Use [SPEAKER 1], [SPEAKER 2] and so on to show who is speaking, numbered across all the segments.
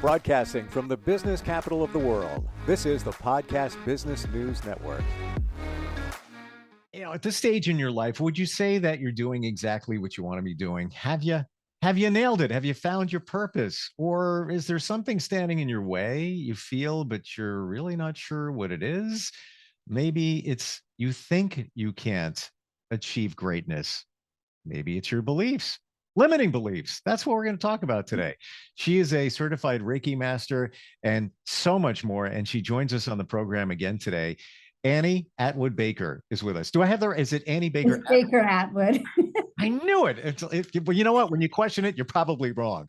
[SPEAKER 1] Broadcasting from the business capital of the world, this is the Podcast Business News Network.
[SPEAKER 2] At this stage in your life, would you say that you're doing exactly what you want to be doing? Have you nailed it? Have you found your purpose? Or is there something standing in your way you feel, but you're really not sure what it is? Maybe it's you think you can't achieve greatness. Maybe it's your beliefs. Limiting beliefs. That's what we're going to talk about today. She is a certified Reiki master and so much more. And she joins us on the program again today. Annie Atwood Baker is with us. Do I have there? Is it Annie Baker?
[SPEAKER 3] It's Baker Atwood.
[SPEAKER 2] I knew it. But you know what? When you question it, you're probably wrong.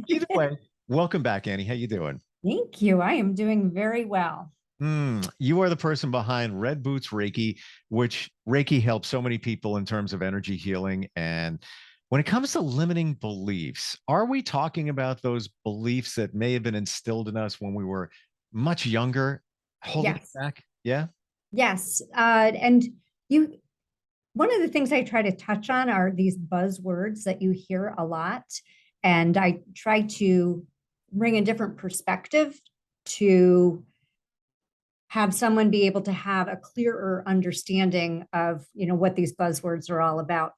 [SPEAKER 2] Either way, welcome back, Annie. How you doing?
[SPEAKER 3] Thank you. I am doing very well.
[SPEAKER 2] You are the person behind Red Boots Reiki, which Reiki helps so many people in terms of energy healing. And when it comes to limiting beliefs, are we talking about those beliefs that may have been instilled in us when we were much younger, holding
[SPEAKER 3] Yes.
[SPEAKER 2] it back? Yeah.
[SPEAKER 3] Yes. One of the things I try to touch on are these buzzwords that you hear a lot. And I try to bring a different perspective to have someone be able to have a clearer understanding of, what these buzzwords are all about.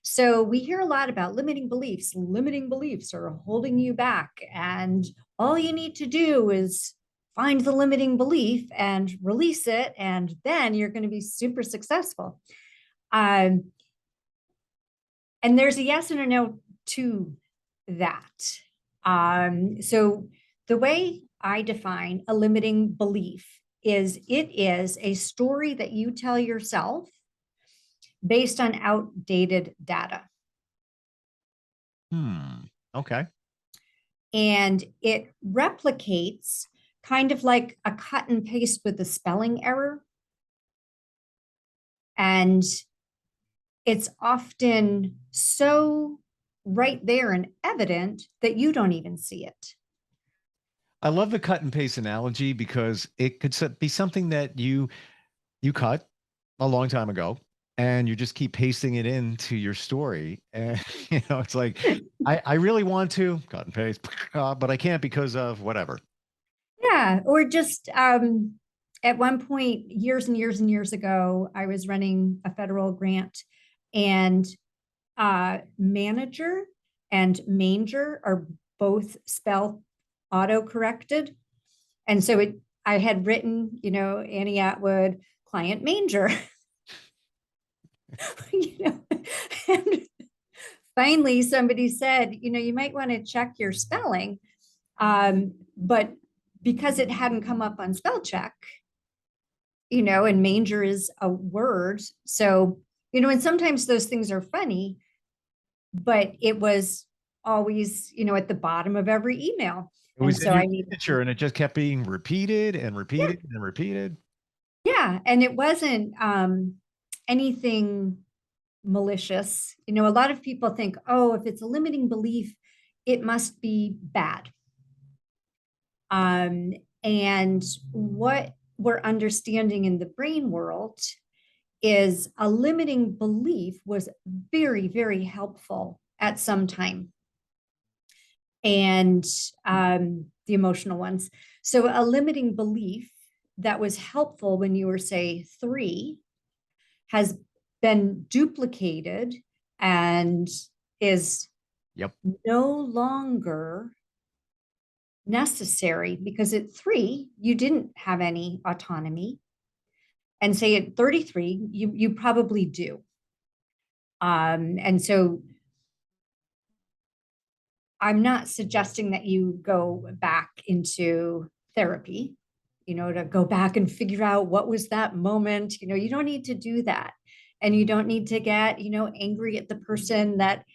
[SPEAKER 3] So we hear a lot about limiting beliefs. Limiting beliefs are holding you back. And all you need to do is find the limiting belief and release it. And then you're going to be super successful. And there's a yes and a no to that. So the way I define a limiting belief is it is a story that you tell yourself based on outdated data.
[SPEAKER 2] Okay.
[SPEAKER 3] And it replicates kind of like a cut and paste with a spelling error. And it's often so right there and evident that you don't even see it.
[SPEAKER 2] I love the cut and paste analogy because it could be something that you cut a long time ago and you just keep pasting it into your story. And, it's like, I really want to cut and paste, but I can't because of whatever.
[SPEAKER 3] Yeah. Or just at one point, years and years and years ago, I was running a federal grant, and manager and manger are both spelled auto-corrected. And so I had written, Annie Atwood, client manger. And finally somebody said, you might want to check your spelling. But because it hadn't come up on spell check, and manger is a word. So, and sometimes those things are funny, but it was always, at the bottom of every email.
[SPEAKER 2] It was in your signature, and it just kept being repeated and repeated and repeated.
[SPEAKER 3] Yeah. And it wasn't anything malicious. A lot of people think, oh, if it's a limiting belief, it must be bad. And what we're understanding in the brain world is a limiting belief was very, very helpful at some time. And the emotional ones. So a limiting belief that was helpful when you were, say, 3 has been duplicated and is no longer necessary, because at 3, you didn't have any autonomy. And say at 33, you probably do. And so I'm not suggesting that you go back into therapy, to go back and figure out what was that moment. You don't need to do that. And you don't need to get, angry at the person that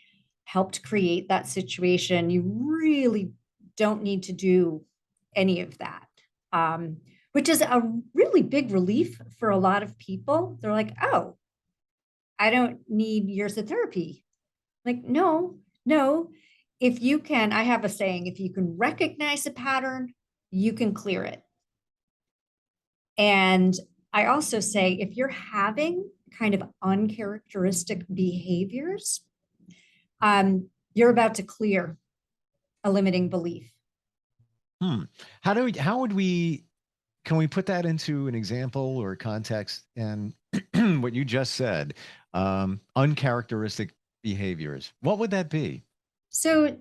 [SPEAKER 3] helped create that situation. You really don't need to do any of that, which is a really big relief for a lot of people. They're like, oh, I don't need years of therapy. Like, no. If you can, I have a saying, if you can recognize a pattern, you can clear it. And I also say, if you're having kind of uncharacteristic behaviors, you're about to clear a limiting belief.
[SPEAKER 2] Hmm. How would can we put that into an example or context? And what you just said, uncharacteristic behaviors, what would that be?
[SPEAKER 3] So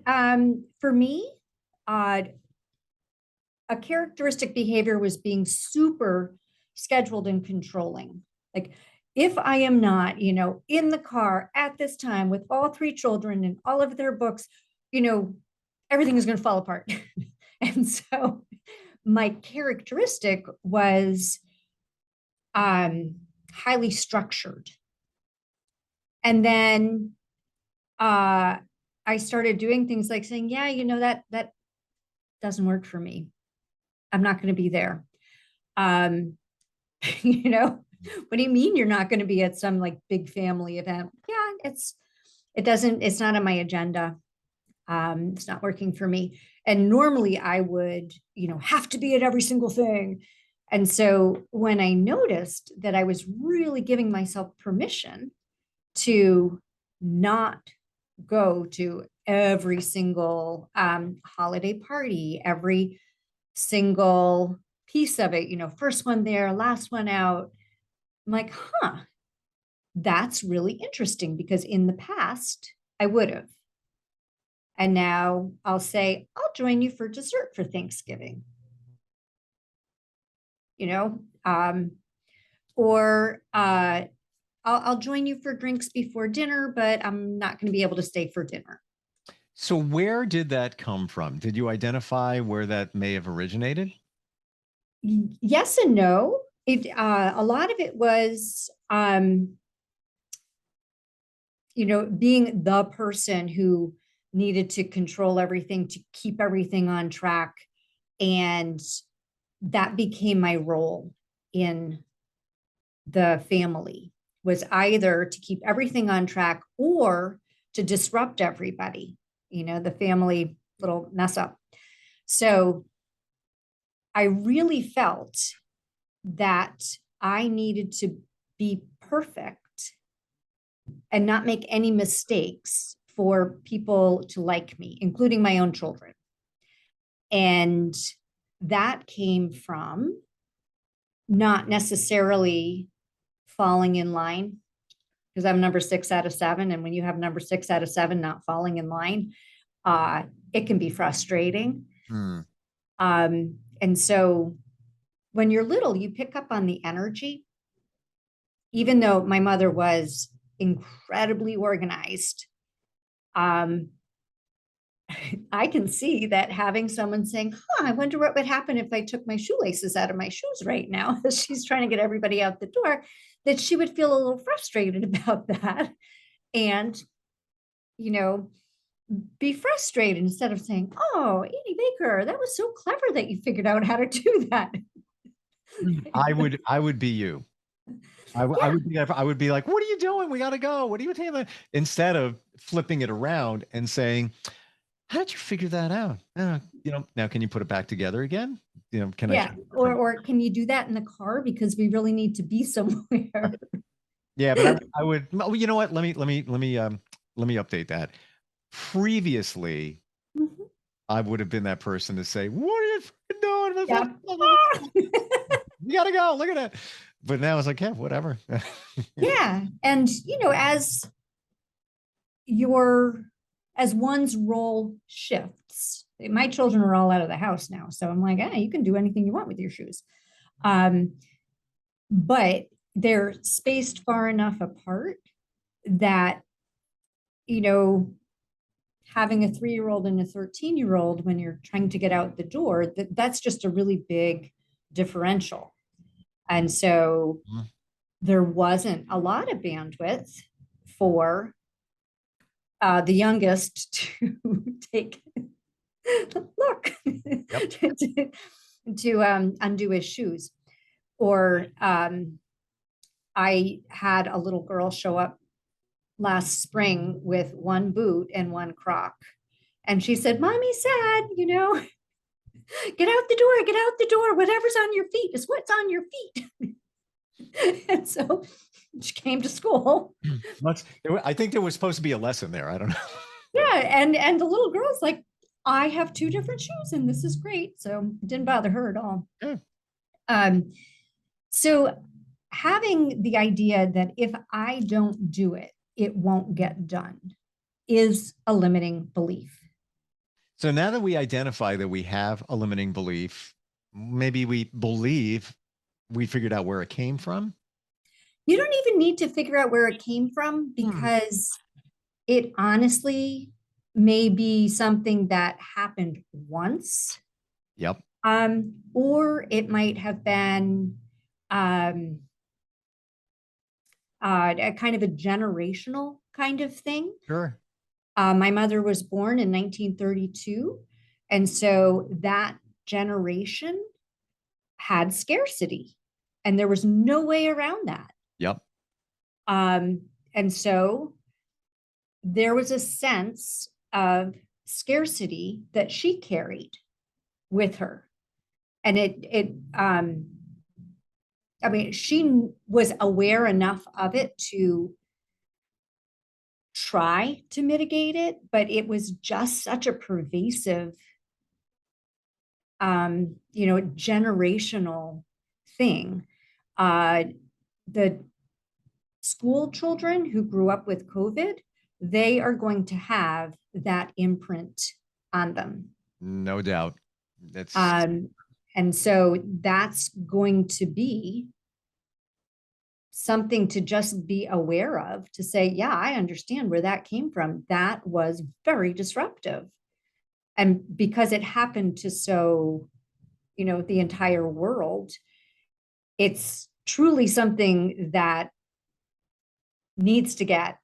[SPEAKER 3] for me, uh, a characteristic behavior was being super scheduled and controlling. Like if I am not, in the car at this time with all three children and all of their books, everything is going to fall apart. And so my characteristic was highly structured. And then I started doing things like saying, yeah, that doesn't work for me. I'm not going to be there. Um, what do you mean you're not going to be at some like big family event? Yeah, it's not on my agenda. It's not working for me. And normally I would, have to be at every single thing. And so when I noticed that I was really giving myself permission to not go to every single holiday party, every single piece of it, first one there, last one out. I'm like, that's really interesting because in the past, I would have. And now I'll say, I'll join you for dessert for Thanksgiving, you know, or I'll join you for drinks before dinner, but I'm not going to be able to stay for dinner.
[SPEAKER 2] So where did that come from? Did you identify where that may have originated?
[SPEAKER 3] Yes and no. A lot of it was, being the person who needed to control everything to keep everything on track. And that became my role in the family, was either to keep everything on track or to disrupt everybody, the family little mess up. So I really felt that I needed to be perfect and not make any mistakes for people to like me, including my own children. And that came from not necessarily falling in line, because I'm number 6 out of 7. And when you have number 6 out of 7 not falling in line, it can be frustrating.
[SPEAKER 2] Hmm.
[SPEAKER 3] And so when you're little, you pick up on the energy. Even though my mother was incredibly organized, I can see that having someone saying, I wonder what would happen if I took my shoelaces out of my shoes right now, as she's trying to get everybody out the door, that she would feel a little frustrated about that. And, be frustrated instead of saying, oh, Annie Baker, that was so clever that you figured out how to do that.
[SPEAKER 2] I would be you. I would be like, what are you doing? We got to go. What are you taking? Instead of flipping it around and saying, how did you figure that out? Now can you put it back together again? Can I?
[SPEAKER 3] Or can you do that in the car because we really need to be somewhere?
[SPEAKER 2] Yeah, but I would. Well, you know what? Let me update that. Previously,
[SPEAKER 3] Mhm.
[SPEAKER 2] I would have been that person to say, "What are you doing?
[SPEAKER 3] Yeah.
[SPEAKER 2] You gotta go. Look at that." But now it's like, yeah, whatever.
[SPEAKER 3] Yeah. And, as one's role shifts, my children are all out of the house now. So I'm like, you can do anything you want with your shoes. But they're spaced far enough apart that, having a 3-year-old and a 13-year-old when you're trying to get out the door, that's just a really big differential. And so there wasn't a lot of bandwidth for the youngest to take look to undo his shoes. Or I had a little girl show up last spring with one boot and one croc. And she said, Mommy said, get out the door. Whatever's on your feet is what's on your feet. And so she came to school.
[SPEAKER 2] I think there was supposed to be a lesson there. I don't know.
[SPEAKER 3] Yeah. And the little girl's like, I have two different shoes and this is great. So it didn't bother her at all.
[SPEAKER 2] Yeah.
[SPEAKER 3] So having the idea that if I don't do it, it won't get done is a limiting belief.
[SPEAKER 2] So now that we identify that we have a limiting belief, maybe we believe we figured out where it came from.
[SPEAKER 3] You don't even need to figure out where it came from because it honestly may be something that happened once.
[SPEAKER 2] Yep.
[SPEAKER 3] Or it might have been a kind of a generational kind of thing.
[SPEAKER 2] Sure.
[SPEAKER 3] My mother was born in 1932. And so that generation had scarcity, and there was no way around that.
[SPEAKER 2] Yep.
[SPEAKER 3] And so there was a sense of scarcity that she carried with her. And I mean, she was aware enough of it to try to mitigate it, but it was just such a pervasive, generational thing. The school children who grew up with COVID, they are going to have that imprint on them.
[SPEAKER 2] No doubt. That's
[SPEAKER 3] And so that's going to be something to just be aware of, to say, yeah, I understand where that came from. That was very disruptive. And because it happened to the entire world, it's truly something that needs to get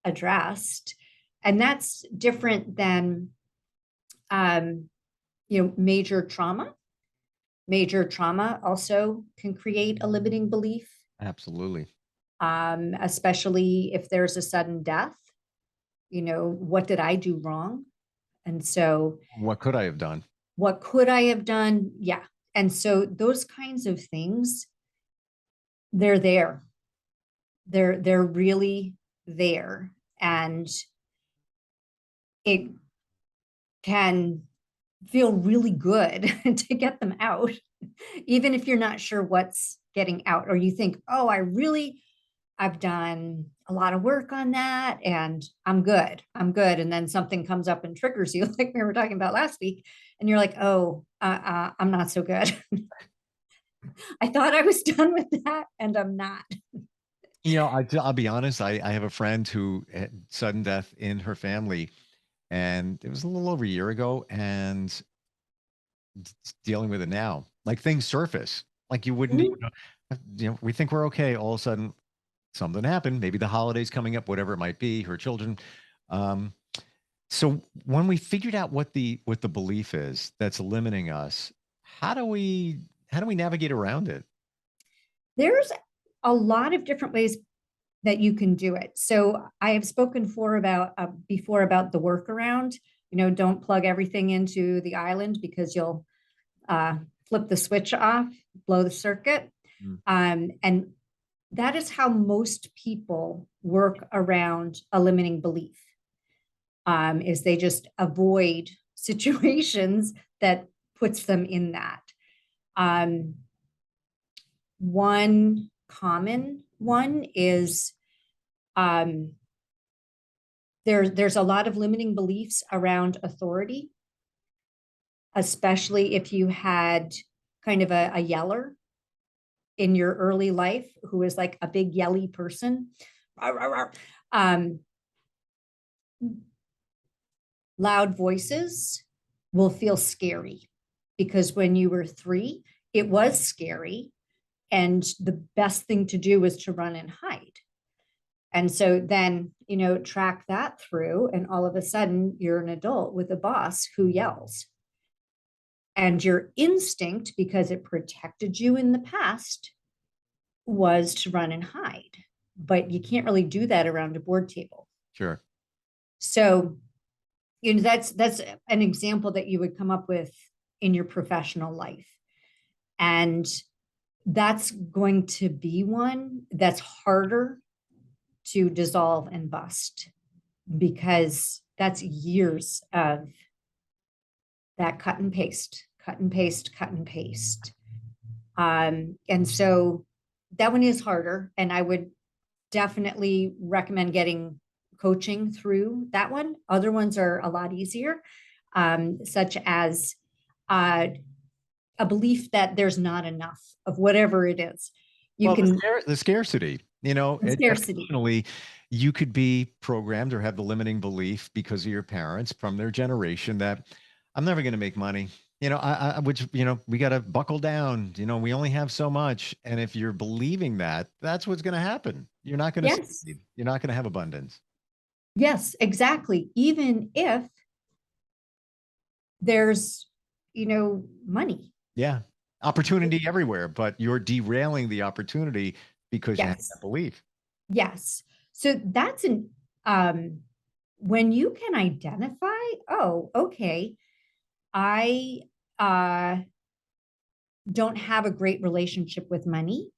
[SPEAKER 3] addressed. And that's different than, major trauma. Major trauma also can create a limiting belief,
[SPEAKER 2] absolutely.
[SPEAKER 3] especially if there's a sudden death. What did I do wrong? And so
[SPEAKER 2] What could I have done?
[SPEAKER 3] what could I have done? Yeah. And so those kinds of things, they're there. They're really there. And it can feel really good to get them out, even if you're not sure what's getting out, or you think, oh, I've done a lot of work on that and I'm good. And then something comes up and triggers you, like we were talking about last week. And you're like, oh, I'm not so good. I thought I was done with that and I'm not.
[SPEAKER 2] I'll be honest. I have a friend who had sudden death in her family, and it was a little over a year ago, and dealing with it now. Like things surface, like you wouldn't even know. We think we're okay. All of a sudden, something happened. Maybe the holidays coming up, whatever it might be. Her children. So when we figured out what the belief is that's limiting us, how do we navigate around it?
[SPEAKER 3] There's a lot of different ways that you can do it. So I have spoken before about the workaround. Don't plug everything into the island because you'll flip the switch off, blow the circuit. And that is how most people work around a limiting belief, is they just avoid situations that puts them in that. One common one is there's a lot of limiting beliefs around authority, especially if you had kind of a yeller in your early life who is like a big yelly person. Loud voices will feel scary because when you were 3, it was scary. And the best thing to do was to run and hide. And so then, track that through, and all of a sudden you're an adult with a boss who yells. And your instinct, because it protected you in the past, was to run and hide. But you can't really do that around a board table.
[SPEAKER 2] Sure.
[SPEAKER 3] So, that's an example that you would come up with in your professional life. And that's going to be one that's harder to dissolve and bust, because that's years of that cut and paste, cut and paste, cut and paste. And so that one is harder. And I would definitely recommend getting coaching through that one. Other ones are a lot easier, such as a belief that there's not enough of whatever it is. You
[SPEAKER 2] Well,
[SPEAKER 3] can
[SPEAKER 2] the scarcity, you know,
[SPEAKER 3] scarcity.
[SPEAKER 2] educationally, you could be programmed or have the limiting belief because of your parents from their generation that I'm never going to make money. You know, which, you know, we got to buckle down. You know, we only have so much. And if you're believing that, that's what's going to happen. You're not going to
[SPEAKER 3] Yes.
[SPEAKER 2] succeed. You're not going to have abundance.
[SPEAKER 3] Yes, exactly. Even if there's, money.
[SPEAKER 2] Yeah. Opportunity everywhere, but you're derailing the opportunity because you have
[SPEAKER 3] Yes.
[SPEAKER 2] that belief.
[SPEAKER 3] Yes. So that's when you can identify, oh, okay, I don't have a great relationship with money.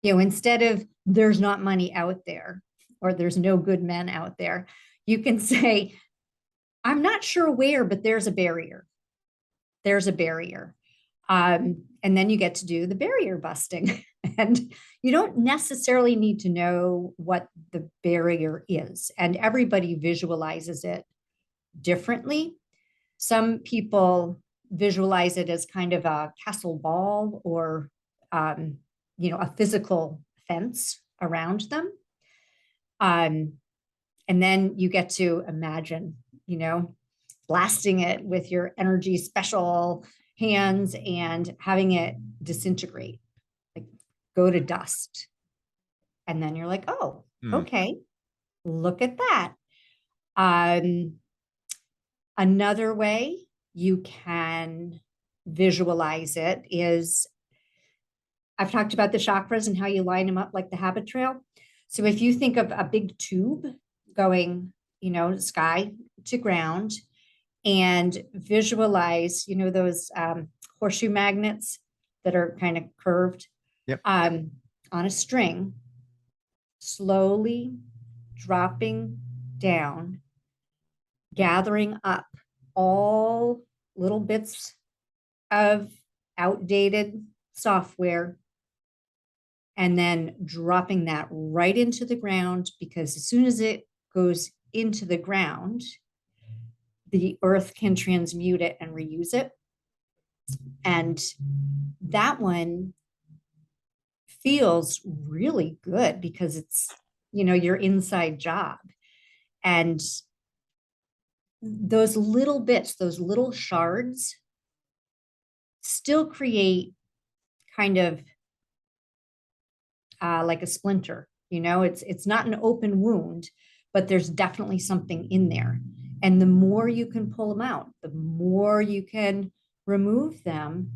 [SPEAKER 3] Instead of there's not money out there or there's no good men out there, you can say, I'm not sure where, but there's a barrier. There's a barrier. And then you get to do the barrier busting. And you don't necessarily need to know what the barrier is. And everybody visualizes it differently. Some people visualize it as kind of a castle wall or, a physical fence around them. And then you get to imagine, blasting it with your energy special hands and having it disintegrate, like go to dust. And then you're like, oh, okay, look at that. Another way you can visualize it is, I've talked about the chakras and how you line them up like the habit trail. So if you think of a big tube going, sky to ground, and visualize, those horseshoe magnets that are kind of curved,
[SPEAKER 2] Yep.
[SPEAKER 3] On a string, slowly dropping down, gathering up all little bits of outdated software, and then dropping that right into the ground, because as soon as it goes into the ground, the earth can transmute it and reuse it. And that one feels really good because it's, your inside job. And those little bits, those little shards still create kind of like a splinter, it's not an open wound, but there's definitely something in there. And the more you can pull them out, the more you can remove them,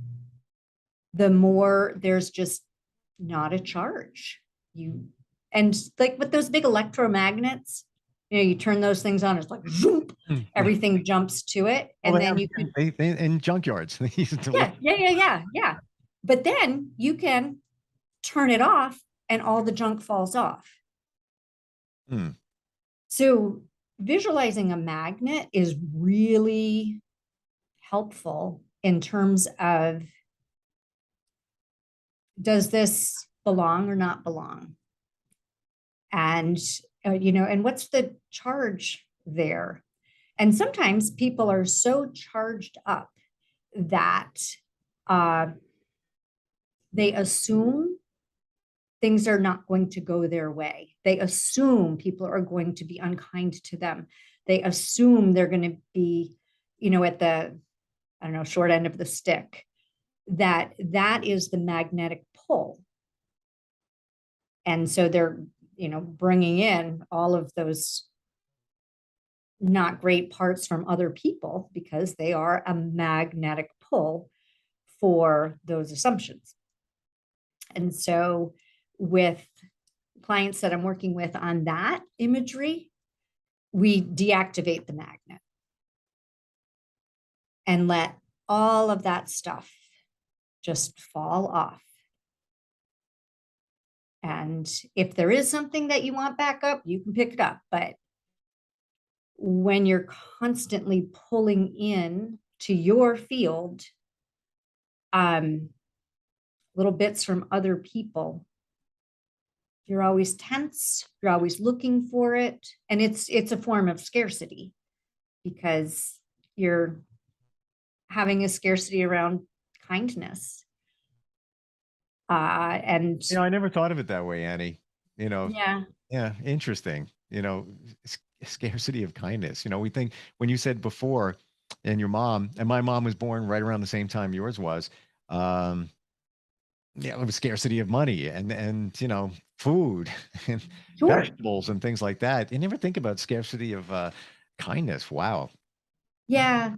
[SPEAKER 3] the more there's just not a charge. And like with those big electromagnets, you turn those things on, it's like zoom, everything jumps to it. And then you can
[SPEAKER 2] in junkyards. They used to
[SPEAKER 3] yeah. But then you can turn it off and all the junk falls off. So visualizing a magnet is really helpful in terms of, does this belong or not belong? And, and what's the charge there? And sometimes people are so charged up that they assume things are not going to go their way. They assume people are going to be unkind to them. They assume they're going to be, at the, short end of the stick. That is the magnetic pull. And so they're, bringing in all of those not great parts from other people because they are a magnetic pull for those assumptions. And so with clients that I'm working with on that imagery, we deactivate the magnet and let all of that stuff just fall off. And if there is something that you want back up, you can pick it up. But when you're constantly pulling in to your field, little bits from other people, you're always tense, you're always looking for it. And it's a form of scarcity because you're having a scarcity around kindness. And
[SPEAKER 2] I never thought of it that way, Annie.
[SPEAKER 3] yeah,
[SPEAKER 2] Yeah, interesting. Scarcity of kindness. We think when you said before, and your mom, and my mom was born right around the same time yours was. Um, yeah, it was scarcity of money and food and
[SPEAKER 3] sure.
[SPEAKER 2] vegetables and things like that. You never think about scarcity of kindness. Wow.
[SPEAKER 3] Yeah.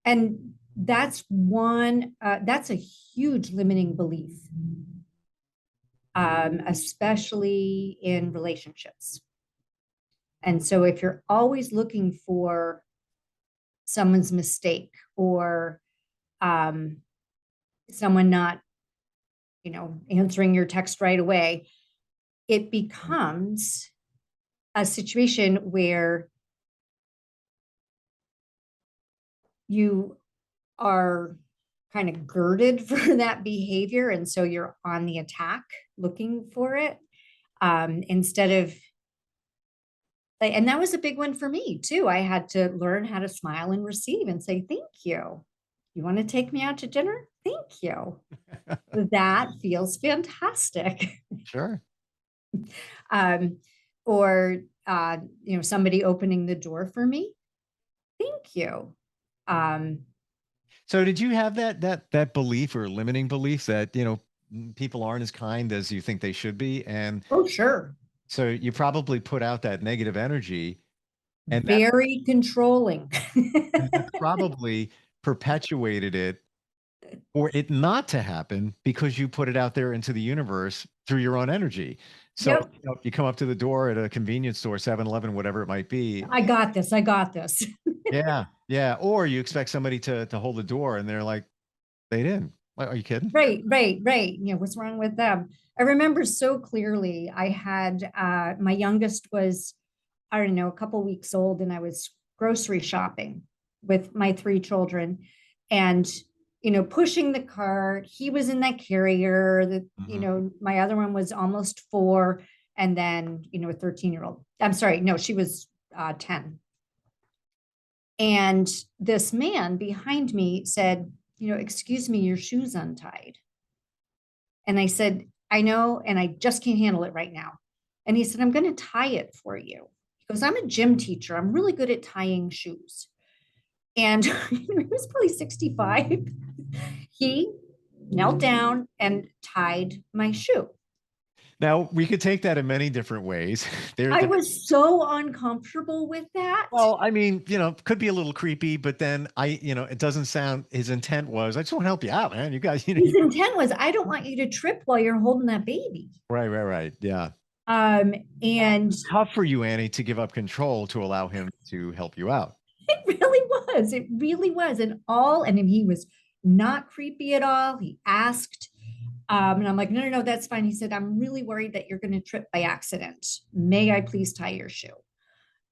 [SPEAKER 3] And that's a huge limiting belief, especially in relationships. And so if you're always looking for someone's mistake or someone not, answering your text right away, it becomes a situation where you are kind of girded for that behavior. And so you're on the attack looking for it, instead of, and that was a big one for me too. I had to learn how to smile and receive and say, thank you. You want to take me out to dinner? Thank you. That feels fantastic.
[SPEAKER 2] Sure.
[SPEAKER 3] um, or somebody opening the door for me. Thank you.
[SPEAKER 2] So did you have that belief or limiting belief that, people aren't as kind as you think they should be? And
[SPEAKER 3] Oh, sure.
[SPEAKER 2] so you probably put out that negative energy and that
[SPEAKER 3] Very controlling.
[SPEAKER 2] and that probably perpetuated it for it not to happen because you put it out there into the universe through your own energy. So,
[SPEAKER 3] Yep.
[SPEAKER 2] you come up to the door at a convenience store, 7-Eleven, whatever it might be.
[SPEAKER 3] I got this. I got this.
[SPEAKER 2] Yeah. Yeah. Or you expect somebody to hold the door and they're like, they didn't. Like, are you kidding?
[SPEAKER 3] Right, right, right. What's wrong with them? I remember so clearly. I had my youngest was, I don't know, a couple weeks old, and I was grocery shopping with my three children, and pushing the cart. He was in that carrier. That
[SPEAKER 2] Mhm.
[SPEAKER 3] my other one was almost 4, and then a 13-year-old. I'm sorry, no, she was 10. And this man behind me said, excuse me, your shoe's untied. And I said, I know, and I just can't handle it right now. And he said, I'm going to tie it for you. He goes, I'm a gym teacher. I'm really good at tying shoes. And he was probably 65. He knelt down and tied my shoe.
[SPEAKER 2] Now we could take that in many different ways.
[SPEAKER 3] I was so uncomfortable with that.
[SPEAKER 2] Well, I mean, could be a little creepy, but then it doesn't sound his intent was, I just want to help you out, man. You guys,
[SPEAKER 3] His intent was, I don't want you to trip while you're holding that baby.
[SPEAKER 2] right. Yeah.
[SPEAKER 3] And
[SPEAKER 2] Tough for you, Annie, to give up control to allow him to help you out.
[SPEAKER 3] it really was. It really was. And he was not creepy at all. He asked, and I'm like, no, no, no, that's fine. He said, I'm really worried that you're going to trip by accident. May I please tie your shoe?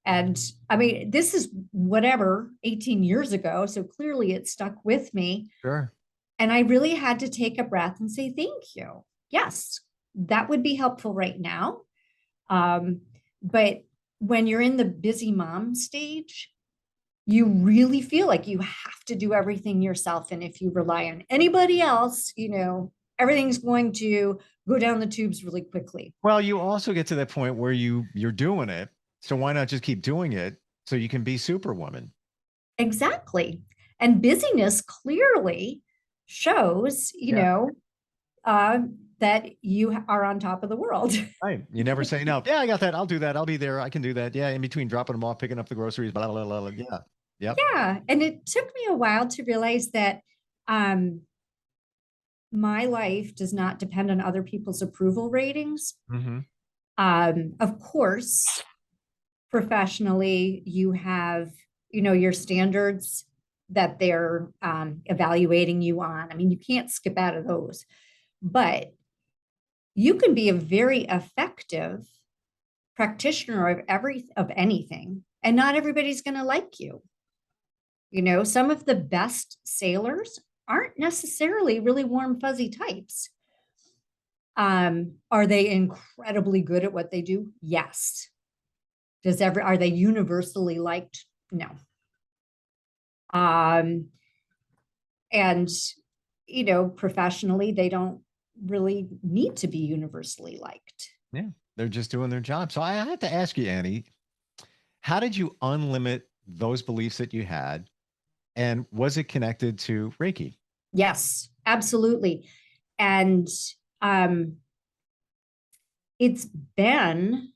[SPEAKER 3] And I mean, this is whatever, 18 years ago. So clearly it stuck with me.
[SPEAKER 2] Sure.
[SPEAKER 3] And I really had to take a breath and say, thank you. Yes, that would be helpful right now. But when you're in the busy mom stage, you really feel like you have to do everything yourself. And if you rely on anybody else, everything's going to go down the tubes really quickly.
[SPEAKER 2] Well, you also get to that point where you're doing it. So why not just keep doing it so you can be Superwoman?
[SPEAKER 3] Exactly. And busyness clearly shows, that you are on top of the world.
[SPEAKER 2] Right. You never say no. Yeah, I got that. I'll do that. I'll be there. I can do that. Yeah. In between dropping them off, picking up the groceries, blah, blah, blah, blah. Yeah. Yep.
[SPEAKER 3] Yeah. And it took me a while to realize that my life does not depend on other people's approval ratings.
[SPEAKER 2] Mm-hmm.
[SPEAKER 3] Of course, professionally, you have, your standards that they're evaluating you on. I mean, you can't skip out of those, but you can be a very effective practitioner of anything, and not everybody's going to like you. You know, some of the best sailors aren't necessarily really warm, fuzzy types. Are they incredibly good at what they do? Yes. Are they universally liked? No. And, you know, professionally, they don't really need to be universally liked.
[SPEAKER 2] Yeah, they're just doing their job. So I have to ask you, Annie, how did you unlimit those beliefs that you had? And was it connected to Reiki?
[SPEAKER 3] Yes, absolutely. And it's been,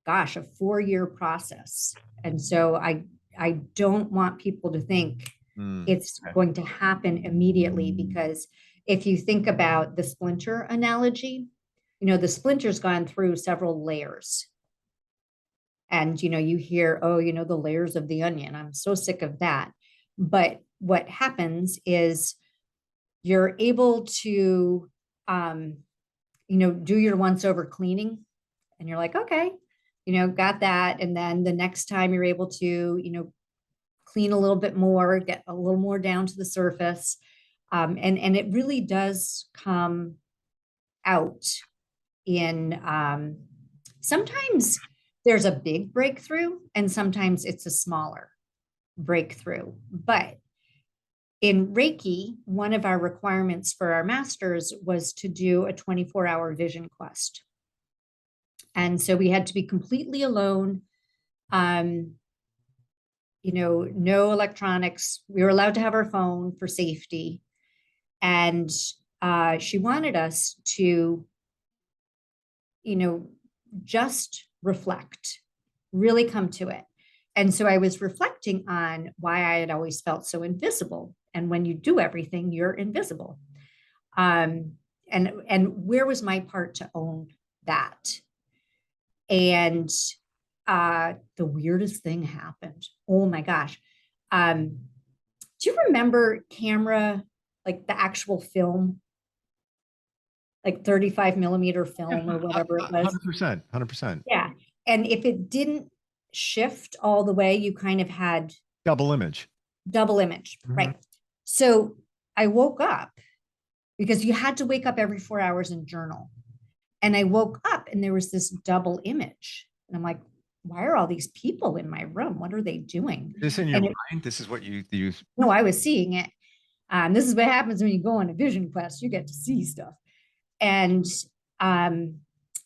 [SPEAKER 3] gosh, a 4-year process. And so I don't want people to think it's
[SPEAKER 2] Okay.
[SPEAKER 3] going to happen immediately, because if you think about the splinter analogy, you know, the splinter's gone through several layers. And, you know, you hear, oh, you know, the layers of the onion. I'm so sick of that. But what happens is you're able to, you know, do your once over cleaning, and you're like, okay, you know, got that. And then the next time you're able to, you know, clean a little bit more, get a little more down to the surface. And it really does come out in, sometimes there's a big breakthrough and sometimes it's a smaller breakthrough. But in Reiki, one of our requirements for our masters was to do a 24-hour vision quest. And so we had to be completely alone. You know, no electronics. We were allowed to have our phone for safety. And she wanted us to, you know, just reflect, really come to it. And so I was reflecting on why I had always felt so invisible. And when you do everything, you're invisible. And where was my part to own that? And the weirdest thing happened. Oh my gosh. Do you remember camera, like the actual film, like 35 millimeter film or whatever it was?
[SPEAKER 2] 100%, 100%.
[SPEAKER 3] Yeah. And if it didn't shift all the way, you kind of had
[SPEAKER 2] Double image.
[SPEAKER 3] double image, right? So I woke up, because you had to wake up every 4 hours and journal. And I woke up and there was this double image. And I'm like, why are all these people in my room? What are they doing?
[SPEAKER 2] This in your
[SPEAKER 3] And
[SPEAKER 2] mind? This is what you use?
[SPEAKER 3] no, I was seeing it. This is what happens when you go on a vision quest. You get to see stuff. And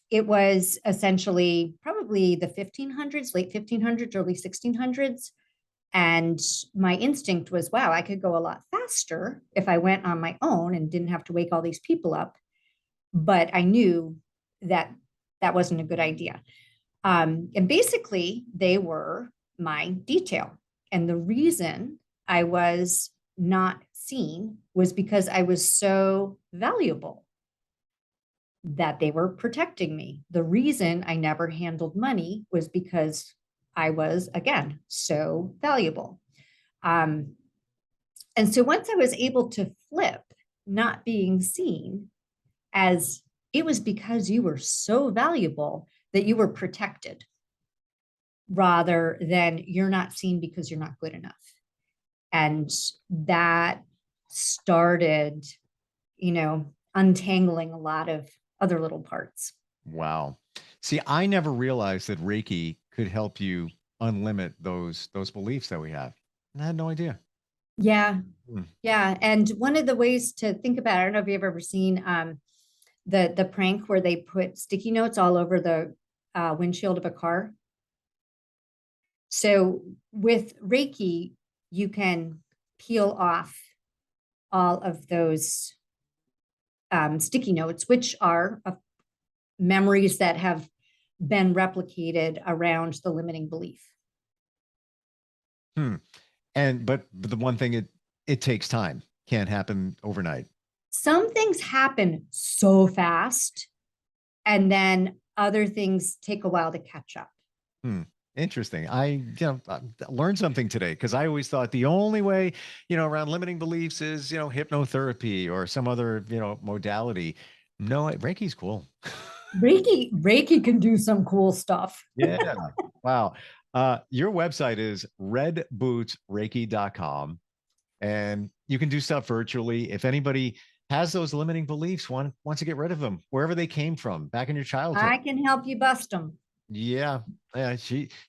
[SPEAKER 3] it was essentially probably the 1500s, late 1500s, early 1600s. And my instinct was, wow, I could go a lot faster if I went on my own and didn't have to wake all these people up. But I knew that that wasn't a good idea. And basically, they were my detail. And the reason I was not seen was because I was so valuable that they were protecting me. The reason I never handled money was because I was, again, so valuable. And so once I was able to flip not being seen as it was because you were so valuable that you were protected, rather than you're not seen because you're not good enough. And that started, you know, untangling a lot of other little parts.
[SPEAKER 2] Wow. See, I never realized that Reiki could help you unlimit those beliefs that we have. I had no idea.
[SPEAKER 3] Yeah. Yeah. And one of the ways to think about it, I don't know if you've ever seen the prank where they put sticky notes all over the windshield of a car. So with Reiki, you can peel off all of those sticky notes, which are memories that have been replicated around the limiting belief.
[SPEAKER 2] But the one thing, it takes time. Can't happen overnight.
[SPEAKER 3] Some things happen so fast, and then other things take a while to catch up.
[SPEAKER 2] Interesting. I learned something today, because I always thought the only way, around limiting beliefs is, hypnotherapy or some other, modality. No, Reiki's cool.
[SPEAKER 3] Reiki can do some cool stuff.
[SPEAKER 2] Yeah. Wow. Your website is redbootsreiki.com, and you can do stuff virtually. If anybody has those limiting beliefs, wants to get rid of them, wherever they came from, back in your childhood.
[SPEAKER 3] I can help you bust them.
[SPEAKER 2] Yeah.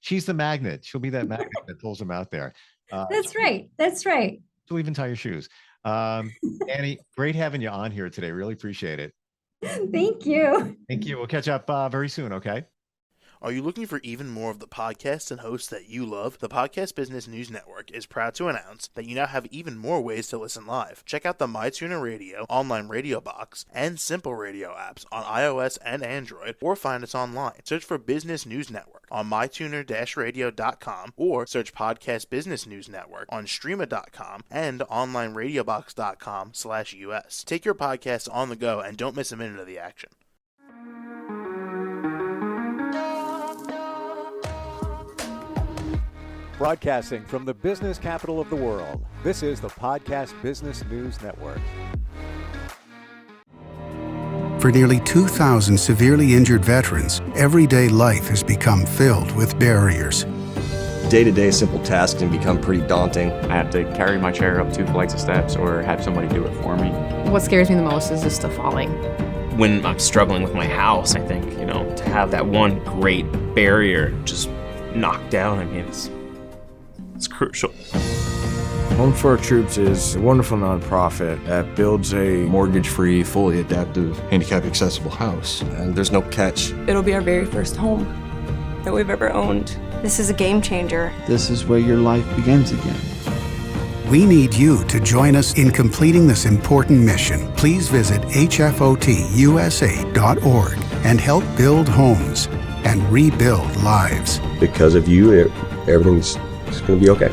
[SPEAKER 2] She's the magnet. She'll be that magnet that pulls them out there.
[SPEAKER 3] That's right. That's right.
[SPEAKER 2] She'll even tie your shoes. Annie, great having you on here today. Really appreciate it.
[SPEAKER 3] Thank you.
[SPEAKER 2] Thank you. We'll catch up very soon. Okay.
[SPEAKER 4] Are you looking for even more of the podcasts and hosts that you love? The Podcast Business News Network is proud to announce that you now have even more ways to listen live. Check out the MyTuner Radio, online radio box, and Simple Radio apps on iOS and Android, or find us online. Search for Business News Network on mytuner-radio.com, or search Podcast Business News Network on streama.com and onlineradiobox.com/US. Take your podcast on the go and don't miss a minute of the action.
[SPEAKER 1] Broadcasting from the business capital of the world, this is the Podcast Business News Network.
[SPEAKER 5] For nearly 2,000 severely injured veterans, everyday life has become filled with barriers.
[SPEAKER 6] Day-to-day simple tasks can become pretty daunting.
[SPEAKER 7] I have to carry my chair up 2 flights of steps or have somebody do it for me.
[SPEAKER 8] What scares me the most is just the falling.
[SPEAKER 9] When I'm struggling with my house, I think, to have that one great barrier just knocked down, it's crucial.
[SPEAKER 10] Home for Our Troops is a wonderful nonprofit that builds a mortgage-free, fully adaptive, handicap-accessible house.
[SPEAKER 6] And there's no catch.
[SPEAKER 11] It'll be our very first home that we've ever owned.
[SPEAKER 12] This is a game changer.
[SPEAKER 13] This is where your life begins again.
[SPEAKER 5] We need you to join us in completing this important mission. Please visit hfotusa.org and help build homes and rebuild lives.
[SPEAKER 6] Because of you, everything's going to be okay.